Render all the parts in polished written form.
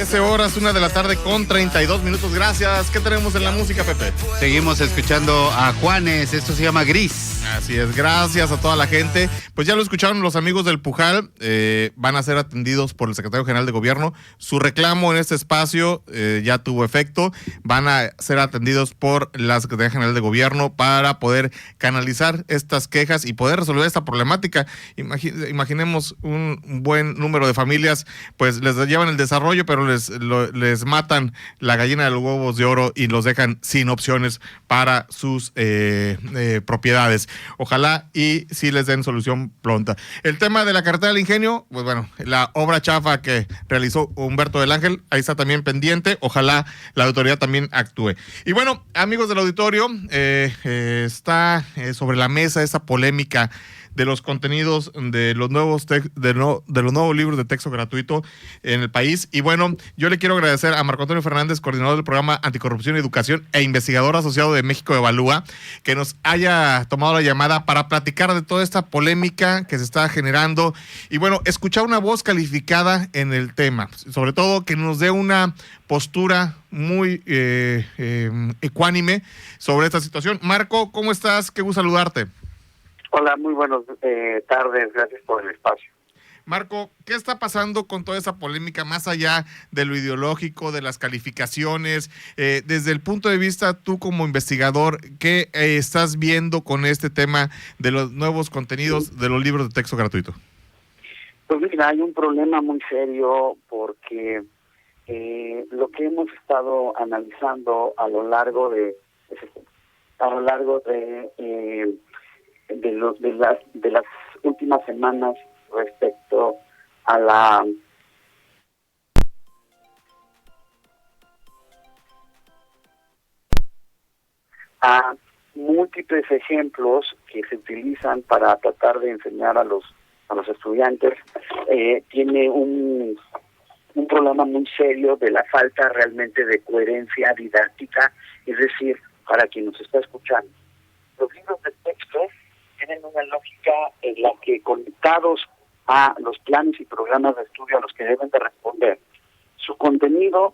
13 horas, 1 de la tarde con 32 minutos. Gracias. ¿Qué tenemos en la música, Pepe? Seguimos escuchando a Juanes. Esto se llama Gris. Así es, gracias a toda la gente. Pues ya lo escucharon los amigos del Pujal, van a ser atendidos por el secretario general de gobierno. Su reclamo en este espacio ya tuvo efecto. Van a ser atendidos por la Secretaría General de Gobierno para poder canalizar estas quejas y poder resolver esta problemática. Imaginemos un buen número de familias, pues les llevan el desarrollo, pero les matan la gallina de los huevos de oro y los dejan sin opciones para sus propiedades. Ojalá y sí les den solución pronta. El tema de la carretera del Ingenio, pues bueno, la obra chafa que realizó Humberto del Ángel, ahí está también pendiente. Ojalá la autoridad también actúe. Y bueno, amigos del auditorio, está sobre la mesa esa polémica de los contenidos de los nuevos de los nuevos libros de texto gratuito en el país. Y bueno, yo le quiero agradecer a Marco Antonio Fernández, coordinador del programa Anticorrupción y Educación e investigador asociado de México Evalúa, que nos haya tomado la llamada para platicar de toda esta polémica que se está generando y bueno, escuchar una voz calificada en el tema, sobre todo que nos dé una postura muy ecuánime sobre esta situación. Marco, ¿cómo estás? Qué gusto saludarte. Hola, muy buenas tardes, gracias por el espacio. Marco, ¿qué está pasando con toda esa polémica más allá de lo ideológico, de las calificaciones? Desde el punto de vista, tú como investigador, ¿qué estás viendo con este tema de los nuevos contenidos de los libros de texto gratuito? Pues mira, hay un problema muy serio porque lo que hemos estado analizando a lo largo de las últimas semanas respecto a múltiples ejemplos que se utilizan para tratar de enseñar a los estudiantes, tiene un problema muy serio de la falta realmente de coherencia didáctica, es decir, para quien nos está escuchando. Los libros de texto tienen una lógica en la que, conectados a los planes y programas de estudio a los que deben de responder, su contenido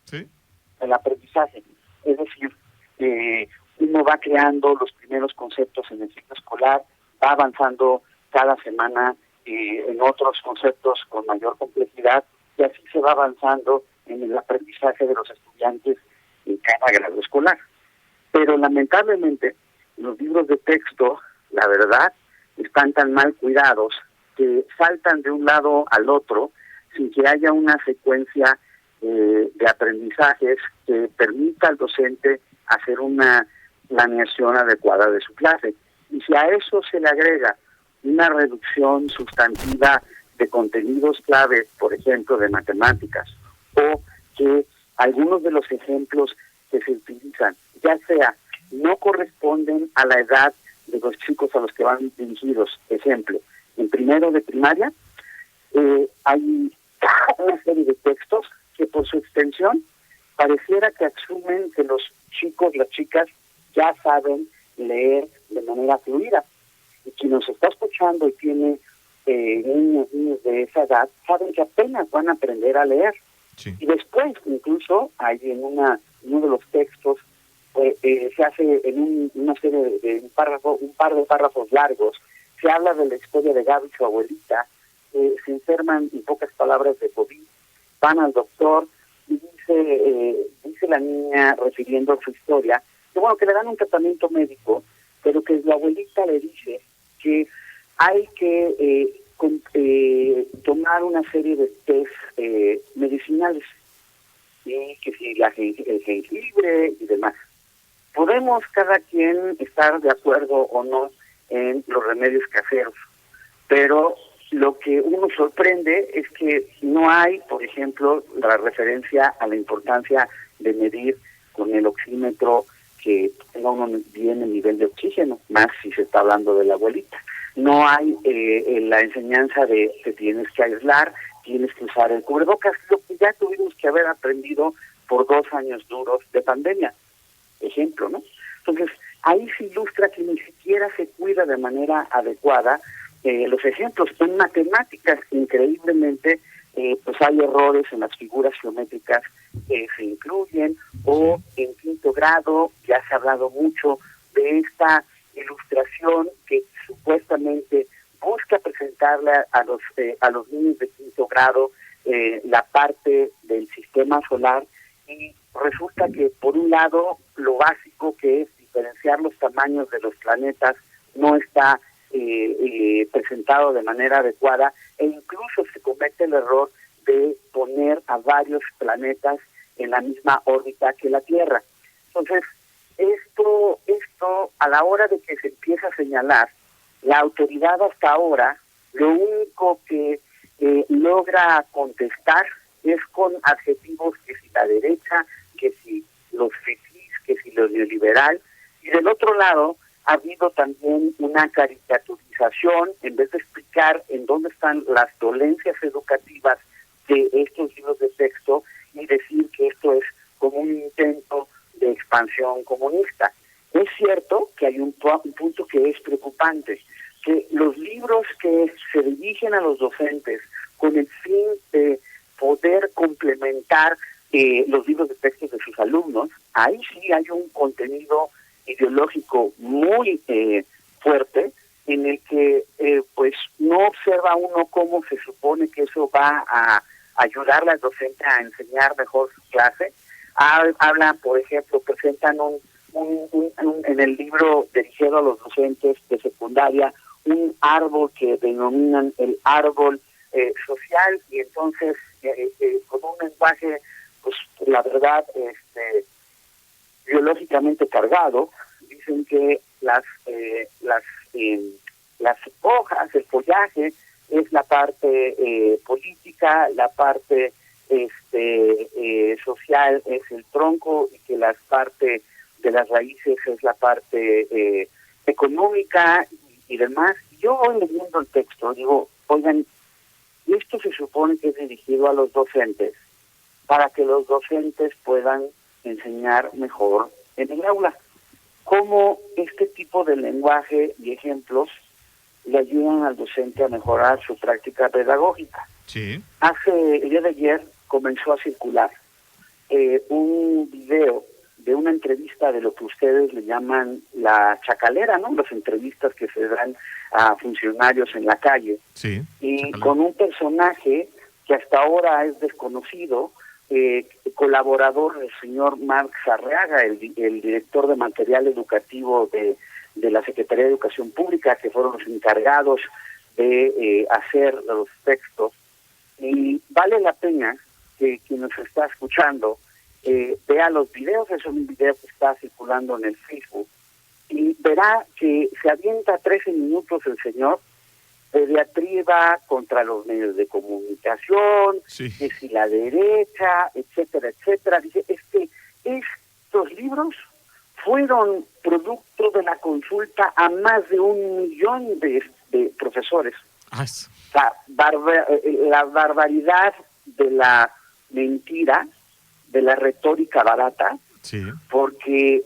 ¿sí? El aprendizaje, es decir, uno va creando los primeros conceptos en el ciclo escolar, va avanzando cada semana en otros conceptos con mayor complejidad y así se va avanzando en el aprendizaje de los estudiantes en cada grado escolar. Pero lamentablemente los libros de texto, la verdad, están tan mal cuidados que saltan de un lado al otro sin que haya una secuencia de aprendizajes que permita al docente hacer una planeación adecuada de su clase. Y si a eso se le agrega una reducción sustantiva de contenidos clave, por ejemplo, de matemáticas, o que algunos de los ejemplos que se utilizan, ya sea no corresponden a la edad de los chicos a los que van dirigidos. Ejemplo, en primero de primaria hay una serie de textos que por su extensión pareciera que asumen que los chicos, las chicas ya saben leer de manera fluida. Y quien nos está escuchando y tiene niños de esa edad, saben que apenas van a aprender a leer. Sí. Y después, incluso, hay en uno de los textos, se hace en una serie de un par de párrafos largos, se habla de la historia de Gaby y su abuelita, se enferman, en pocas palabras, de COVID, van al doctor y dice la niña, refiriendo a su historia, que bueno, que le dan un tratamiento médico, pero que la abuelita le dice que hay que tomar una serie de test medicinales, y que si el jengibre y demás. Podemos cada quien estar de acuerdo o no en los remedios caseros, pero lo que uno sorprende es que no hay, por ejemplo, la referencia a la importancia de medir con el oxímetro que tenga uno bien el nivel de oxígeno, más si se está hablando de la abuelita. No hay la enseñanza de que tienes que aislar, tienes que usar el cubrebocas, lo que ya tuvimos que haber aprendido por 2 años duros de pandemia. Ejemplo, ¿no? Entonces, ahí se ilustra que ni siquiera se cuida de manera adecuada los ejemplos. En matemáticas, increíblemente, pues hay errores en las figuras geométricas que se incluyen, o en quinto grado ya se ha hablado mucho de esta ilustración que supuestamente busca presentarle a los niños de quinto grado la parte del sistema solar, y resulta que por un lado lo básico, que es diferenciar los tamaños de los planetas, no está presentado de manera adecuada, e incluso se comete el error de poner a varios planetas en la misma órbita que la Tierra. Entonces, esto a la hora de que se empieza a señalar, la autoridad hasta ahora lo único que logra contestar es con adjetivos, que si la derecha, que si los fifís, que si lo neoliberal, y del otro lado ha habido también una caricaturización, en vez de explicar en dónde están las dolencias educativas de estos libros de texto, y decir que esto es como un intento de expansión comunista. Es cierto que hay un punto que es preocupante, que los libros que se dirigen a los docentes con el fin de poder complementar los libros de texto de sus alumnos, ahí sí hay un contenido ideológico muy fuerte, en el que pues no observa uno cómo se supone que eso va a ayudarle al docente a enseñar mejor su clase. Hablan, por ejemplo, presentan en el libro dirigido a los docentes de secundaria, un árbol que denominan el árbol social, y entonces con un lenguaje, pues la verdad, biológicamente cargado, dicen que las hojas, el follaje, es la parte política, la parte social es el tronco, y que la parte de las raíces es la parte económica y demás. Yo voy leyendo el texto, digo, oigan, esto se supone que es dirigido a los docentes, para que los docentes puedan enseñar mejor en el aula. ¿Cómo este tipo de lenguaje y ejemplos le ayudan al docente a mejorar su práctica pedagógica? Sí. El día de ayer comenzó a circular un video de una entrevista de lo que ustedes le llaman la chacalera, ¿no? Las entrevistas que se dan a funcionarios en la calle. Sí. Y chacalera. con un personaje que hasta ahora es desconocido, colaborador del señor Marx Arriaga, el director de material educativo de la Secretaría de Educación Pública, que fueron los encargados de hacer los textos. Y vale la pena que quien nos está escuchando vea los videos. Es un video que está circulando en el Facebook, y verá que se avienta 13 minutos el señor de diatriba contra los medios de comunicación, Sí. que si la derecha, etcétera, etcétera. Dice, estos libros fueron producto de la consulta a más de 1 millón de profesores. Ah, O sea, la barbaridad de la mentira, de la retórica barata, sí. porque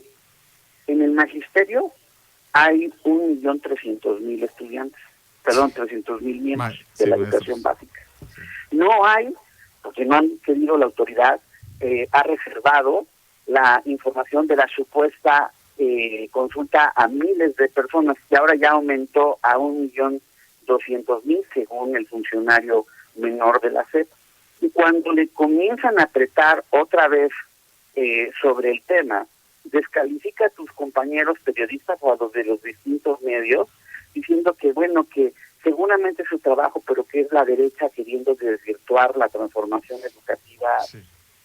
en el magisterio hay 1.300.000 estudiantes, perdón, 300.000 miembros de la educación básica. Sí. No hay, porque no han querido, la autoridad ha reservado la información de la supuesta consulta a miles de personas, que ahora ya aumentó a 1.200.000, según el funcionario menor de la SEP. Y cuando le comienzan a apretar otra vez sobre el tema, descalifica a tus compañeros periodistas o a los de los distintos medios, diciendo que, bueno, que seguramente es su trabajo, pero que es la derecha queriendo desvirtuar la transformación educativa sí.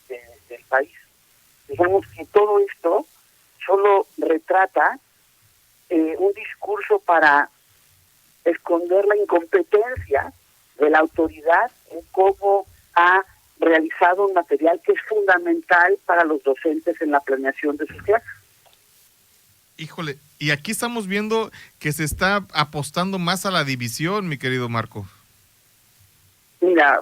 del país. Digamos que todo esto solo retrata un discurso para esconder la incompetencia de la autoridad en cómo ha realizado un material que es fundamental para los docentes en la planeación de sus clases. Híjole, y aquí estamos viendo que se está apostando más a la división, mi querido Marco. Mira,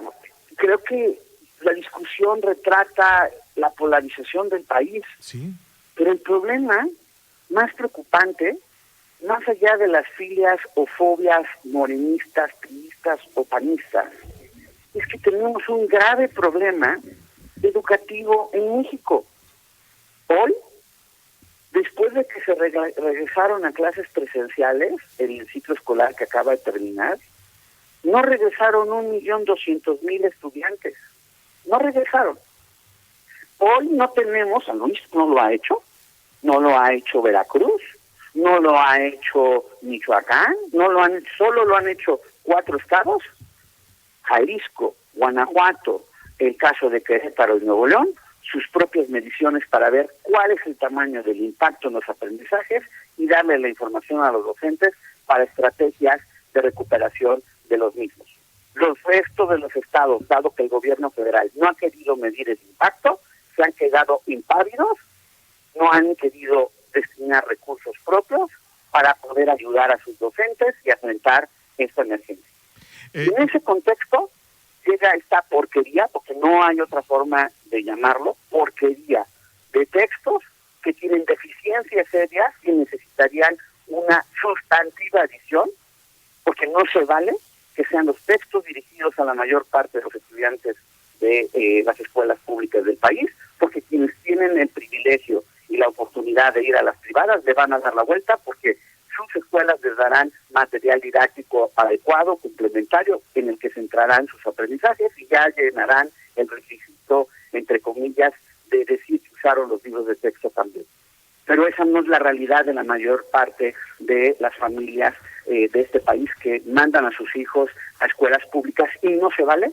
creo que la discusión retrata la polarización del país. Sí. Pero el problema más preocupante más allá de las filias o fobias morenistas, priistas o panistas, es que tenemos un grave problema educativo en México. Hoy, después de que se regresaron a clases presenciales en el ciclo escolar que acaba de terminar, no regresaron 1.200.000 estudiantes. No regresaron. Hoy no tenemos, San Luis no lo ha hecho, no lo ha hecho Veracruz, no lo ha hecho Michoacán, solo lo han hecho 4 estados, Jalisco, Guanajuato, el caso de Querétaro y Nuevo León, sus propias mediciones para ver cuál es el tamaño del impacto en los aprendizajes y darle la información a los docentes para estrategias de recuperación de los mismos. Los restos de los estados, dado que el gobierno federal no ha querido medir el impacto, se han quedado impávidos, no han querido destinar recursos propios para poder ayudar a sus docentes y enfrentar esta emergencia. En ese contexto llega esta porquería, porque no hay otra forma de llamarlo, porquería de textos que tienen deficiencias serias y necesitarían una sustantiva edición, porque no se vale que sean los textos dirigidos a la mayor parte de los estudiantes de las escuelas públicas del país, porque quienes tienen el privilegio y la oportunidad de ir a las privadas le van a dar la vuelta, porque sus escuelas les darán material didáctico adecuado, complementario, en el que centrarán sus aprendizajes y ya llenarán el requisito, entre comillas, de decir que usaron los libros de texto también. Pero esa no es la realidad de la mayor parte de las familias de este país que mandan a sus hijos a escuelas públicas, y no se vale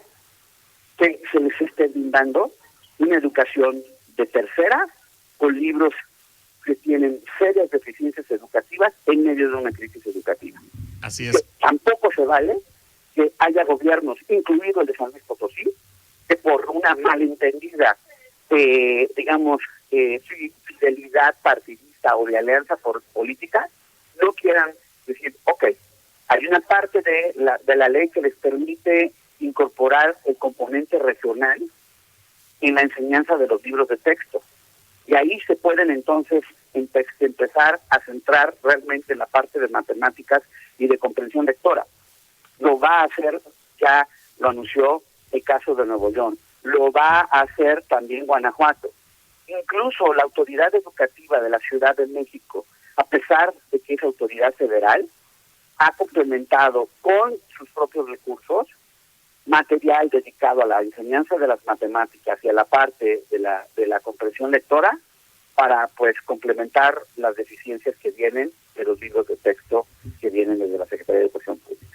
que se les esté brindando una educación de tercera con libros que tienen serias deficiencias educativas en medio de una crisis educativa. Así es. Tampoco se vale que haya gobiernos, incluido el de San Luis Potosí, que por una malentendida, fidelidad partidista o de alianza política, no quieran decir, ok, hay una parte de la ley que les permite incorporar el componente regional en la enseñanza de los libros de texto. Y ahí se pueden entonces empezar a centrar realmente en la parte de matemáticas y de comprensión lectora. Lo va a hacer, ya lo anunció el caso de Nuevo León, lo va a hacer también Guanajuato. Incluso la autoridad educativa de la Ciudad de México, a pesar de que es autoridad federal, ha complementado con sus propios recursos material dedicado a la enseñanza de las matemáticas y a la parte de la comprensión lectora para pues complementar las deficiencias que vienen de los libros de texto que vienen desde la Secretaría de Educación Pública.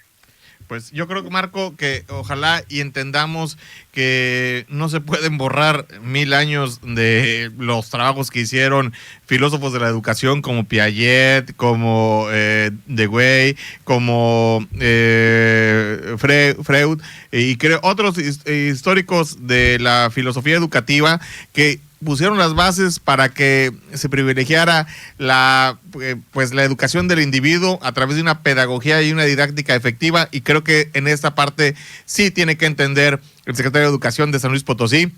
Pues yo creo, Marco, que ojalá y entendamos que no se pueden borrar 1000 años de los trabajos que hicieron filósofos de la educación como Piaget, como Dewey, como Freud, y creo otros históricos de la filosofía educativa que pusieron las bases para que se privilegiara la educación del individuo a través de una pedagogía y una didáctica efectiva, y creo que en esta parte sí tiene que entender el secretario de Educación de San Luis Potosí,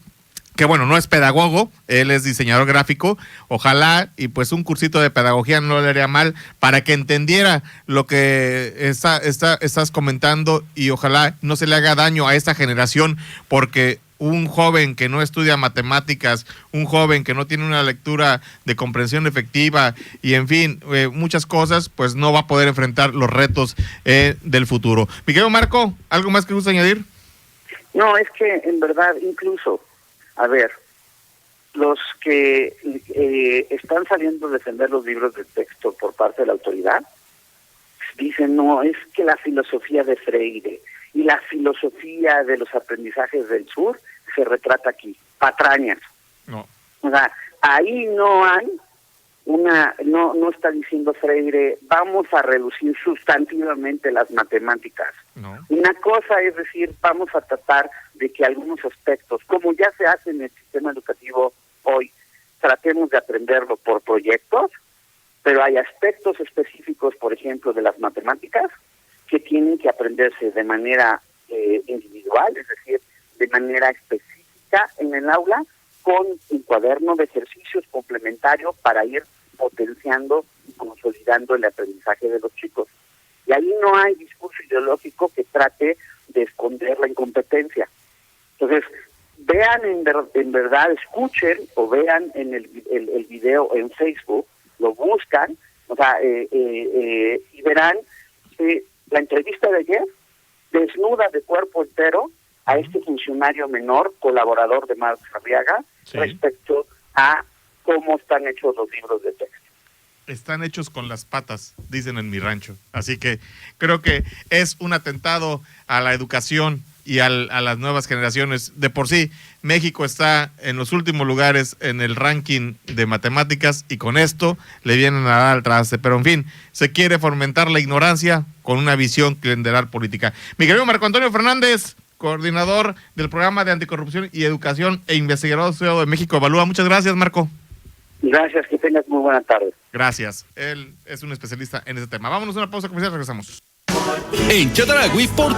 que bueno, no es pedagogo, él es diseñador gráfico, ojalá y pues un cursito de pedagogía no le haría mal para que entendiera lo que estás comentando, y ojalá no se le haga daño a esta generación, porque un joven que no estudia matemáticas, un joven que no tiene una lectura de comprensión efectiva y en fin, muchas cosas, pues no va a poder enfrentar los retos del futuro. Mi querido Marco, ¿algo más que gusta añadir? No, es que en verdad incluso, a ver, los que están saliendo a defender los libros de texto por parte de la autoridad, dicen, no, es que la filosofía de Freire y la filosofía de los aprendizajes del sur se retrata aquí, patrañas. No. O sea, ahí no hay no está diciendo Freire, vamos a reducir sustantivamente las matemáticas. No. Una cosa es decir, vamos a tratar de que algunos aspectos, como ya se hace en el sistema educativo hoy, tratemos de aprenderlo por proyectos, pero hay aspectos específicos, por ejemplo, de las matemáticas, que tienen que aprenderse de manera individual, es decir, de manera específica en el aula, con un cuaderno de ejercicios complementarios para ir potenciando y consolidando el aprendizaje de los chicos. Y ahí no hay discurso ideológico que trate de esconder la incompetencia. Entonces, vean en verdad, escuchen o vean en el video en Facebook, lo buscan, o sea, y verán la entrevista de ayer desnuda de cuerpo entero a este funcionario menor, colaborador de Marcos Arriaga, sí, respecto a cómo están hechos los libros de texto. Están hechos con las patas, dicen en mi rancho. Así que creo que es un atentado a la educación y a las nuevas generaciones. De por sí, México está en los últimos lugares en el ranking de matemáticas y con esto le vienen a dar al traste. Pero en fin, se quiere fomentar la ignorancia con una visión clientelar política. Mi querido Marco Antonio Fernández, coordinador del programa de anticorrupción y educación e investigador asociado de México Evalúa. Muchas gracias, Marco. Gracias, que tengas muy buena tarde. Gracias. Él es un especialista en ese tema. Vámonos a una pausa comercial, regresamos. En Chedraui por